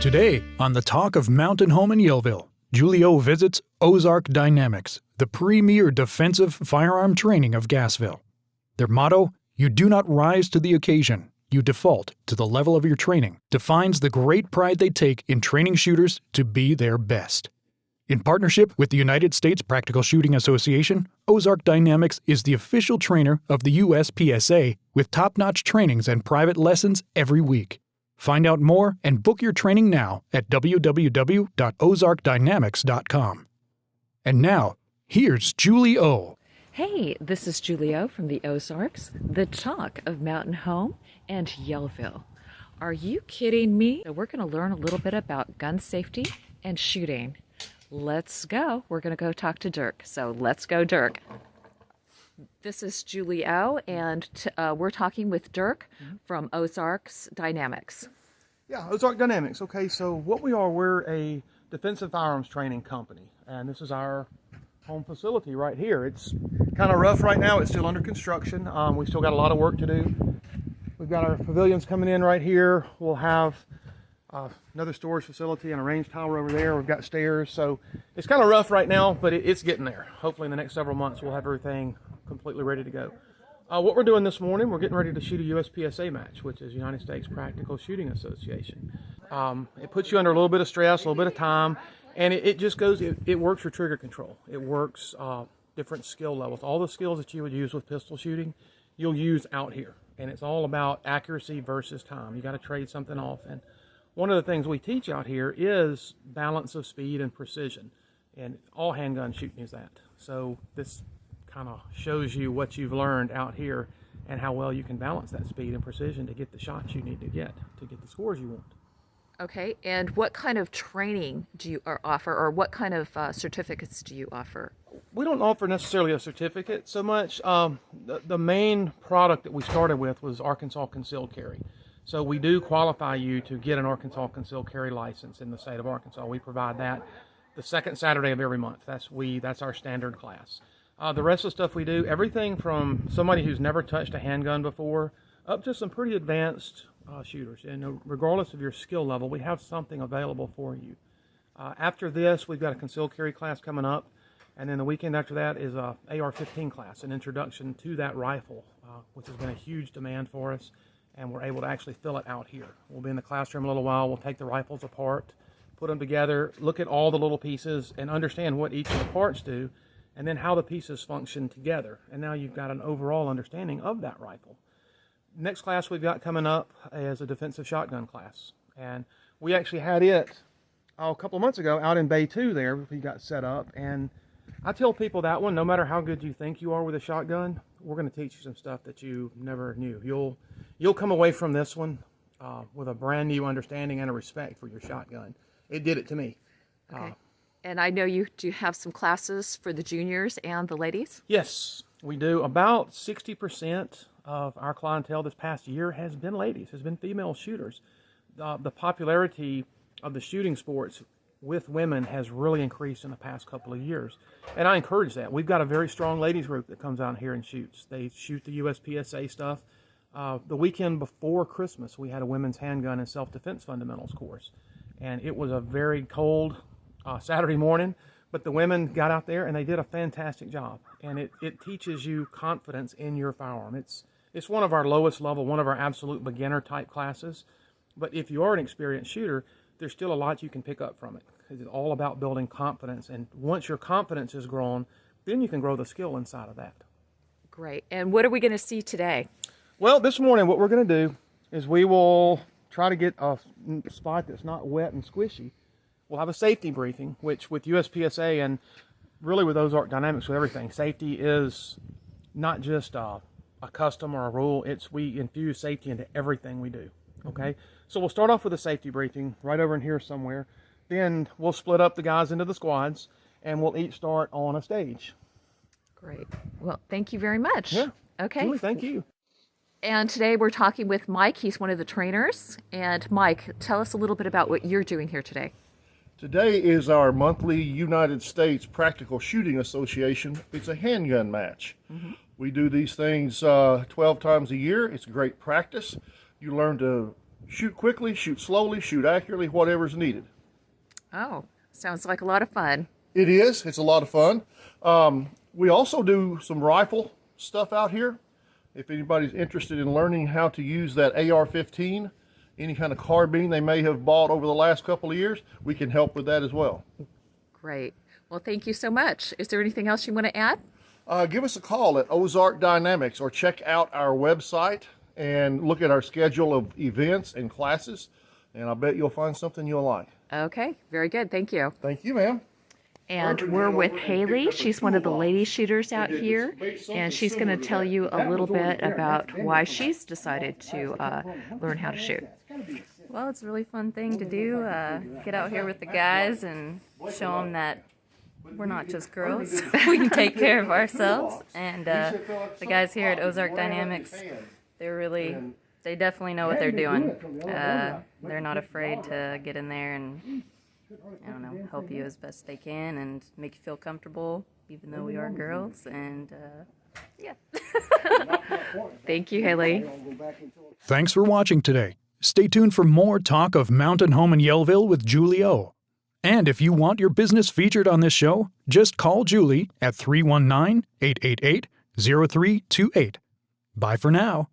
Today, on the Talk of Mountain Home in Yellville, Julio visits Ozark Dynamics, the premier defensive firearm training of Gassville. Their motto, "You do not rise to the occasion, you default to the level of your training," defines the great pride they take in training shooters to be their best. In partnership with the United States Practical Shooting Association, Ozark Dynamics is the official trainer of the USPSA with top-notch trainings and private lessons every week. Find out more and book your training now at www.OzarkDynamics.com. And now, here's Julie O. Hey, this is Julie O from the Ozarks, the Talk of Mountain Home and Yellville. Are you kidding me? So we're going to learn a little bit about gun safety and shooting. Let's go. We're going to go talk to Dirk. So let's go, Dirk. This is Julie O, and we're talking with Dirk from Ozarks Dynamics. Yeah, Ozark Dynamics. Okay, so what we are, we're a defensive firearms training company, and this is our home facility right here. It's kind of rough right now. It's still under construction. We still got a lot of work to do. We've got our pavilions coming in right here. We'll have another storage facility and a range tower over there. We've got stairs, so it's kind of rough right now, but it's getting there. Hopefully in the next several months we'll have everything completely ready to go. What we're doing this morning, we're getting ready to shoot a USPSA match, which is United States Practical Shooting Association. It puts you under a little bit of stress, a little bit of time, and it just goes, it works your trigger control. It works different skill levels. All the skills that you would use with pistol shooting, you'll use out here. And it's all about accuracy versus time. You got to trade something off. And one of the things we teach out here is balance of speed and precision. And all handgun shooting is that. So this kind of shows you what you've learned out here and how well you can balance that speed and precision to get the shots you need to get the scores you want. Okay, and what kind of training do you offer, or what kind of certificates do you offer? We don't offer necessarily a certificate so much. The main product that we started with was Arkansas Concealed Carry. So we do qualify you to get an Arkansas Concealed Carry license in the state of Arkansas. We provide that the second Saturday of every month. That's our standard class. The rest of the stuff we do, everything from somebody who's never touched a handgun before up to some pretty advanced shooters. And regardless of your skill level, we have something available for you. After this, we've got a concealed carry class coming up. And then the weekend after that is a AR-15 class, an introduction to that rifle, which has been a huge demand for us. And we're able to actually fill it out here. We'll be in the classroom a little while. We'll take the rifles apart, put them together, look at all the little pieces, and understand what each of the parts do, and then how the pieces function together. And now you've got an overall understanding of that rifle. Next class we've got coming up is a defensive shotgun class. And we actually had it a couple of months ago out in Bay 2 there. We got set up. And I tell people that one, no matter how good you think you are with a shotgun, we're going to teach you some stuff that you never knew. You'll come away from this one with a brand new understanding and a respect for your shotgun. It did it to me. Okay. And I know you do have some classes for the juniors and the ladies? Yes, we do. About 60% of our clientele this past year has been ladies, has been female shooters. The popularity of the shooting sports with women has really increased in the past couple of years. And I encourage that. We've got a very strong ladies group that comes out here and shoots. They shoot the USPSA stuff. The weekend before Christmas, we had a women's handgun and self-defense fundamentals course. And it was a very cold Saturday morning, but the women got out there and they did a fantastic job. And it teaches you confidence in your firearm. It's one of our lowest level, one of our absolute beginner type classes. But if you are an experienced shooter, there's still a lot you can pick up from it. It's all about building confidence. And once your confidence is grown, then you can grow the skill inside of that. Great. And what are we going to see today? Well, this morning what we're going to do is we will try to get a spot that's not wet and squishy. We'll have a safety briefing, which with USPSA and really with Ozark Dynamics, with everything, safety is not just a custom or a rule. We infuse safety into everything we do. Okay, so we'll start off with a safety briefing right over in here somewhere. Then we'll split up the guys into the squads, and we'll each start on a stage. Great. Well, thank you very much. Yeah. Okay. Julie, thank you. And today we're talking with Mike. He's one of the trainers. And Mike, tell us a little bit about what you're doing here today. Today is our monthly United States Practical Shooting Association. It's a handgun match. We do these things 12 times a year. It's great practice. You learn to Shoot quickly, shoot slowly, shoot accurately, whatever's needed. Oh, sounds like a lot of fun. It is. It's a lot of fun. We also do some rifle stuff out here. If anybody's interested in learning how to use that AR-15, any kind of carbine they may have bought over the last couple of years, we can help with that as well. Great. Well, thank you so much. Is there anything else you want to add? Give us a call at Ozark Dynamics or check out our website and look at our schedule of events and classes, and I bet you'll find something you'll like. Okay, very good. Thank you. Thank you, ma'am. And we're with Haley. She's one of the lady shooters out here, and she's going to tell you a little bit about why she's decided to learn how to shoot. Well, it's a really fun thing to do. Get out here with the guys and show them that we're not just girls. We can take care of ourselves. And the guys here at Ozark Dynamics, they definitely know what they're doing. They're not afraid to get in there and, I don't know, help you as best they can and make you feel comfortable, even though we are girls. And yeah. Thank you, Haley. Thanks for watching today. Stay tuned for more talk of Mountain Home in Yellville with Julie O. And if you want your business featured on this show, just call Julie at 319-888-0328. Bye for now.